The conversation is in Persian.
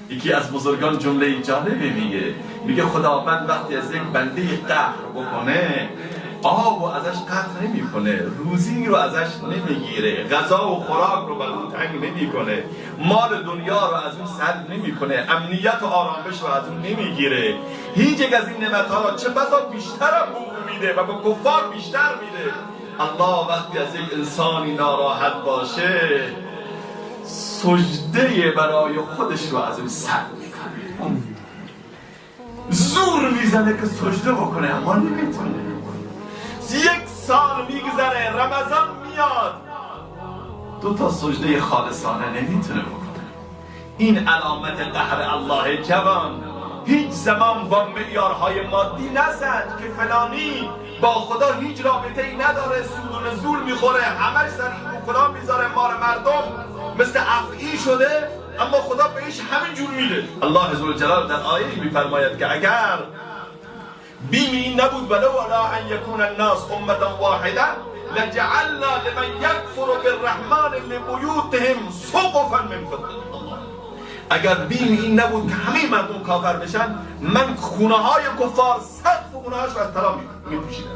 یکی از بزرگان جمله جالبی میگه خداوند وقتی از یک بنده قهر بکنه آب و ازش قطع نمیکنه، روزی رو ازش نمیگیره، غذا و خوراک رو بر اون تنگ نمیکنه، مال دنیا رو از اون سلب نمیکنه، امنیت و آرامش رو از اون نمیگیره، هیچ یک از این نعمت‌ها را چه بسا بیشتر هم میده و به کفار بیشتر میده. الله وقتی از یک انسانی ناراحت باشه سجده برای خودش رو از اون سلب میکنه، زور میزنه که سجده بکنه اما نمیتونه. یک سال میگذره، رمضان میاد، 2 سجده خالصانه نمیتونه بکنه. این علامت قهر الله. جوان هیچ زمان با معیارهای مادی نسنج که فلانی با خدا هیچ رابطه ای نداره، سود و نزول میخوره، همش سر این کلا میذاره، مال مردم مثل افعی شده اما خدا بهش همین جور میده. الله ذوالجلال در آیه میفرماید که اگر بیم این نبود ولو علی ان یکون الناس امة واحده لجعلنا لمن یکفر بالرحمن لبیوتهم سقفا من فضة. اگر بیم این نبود که همه مردم کافر بشن من خونه های کفار سقف خونه هاش رو از طلا میپوشیدم.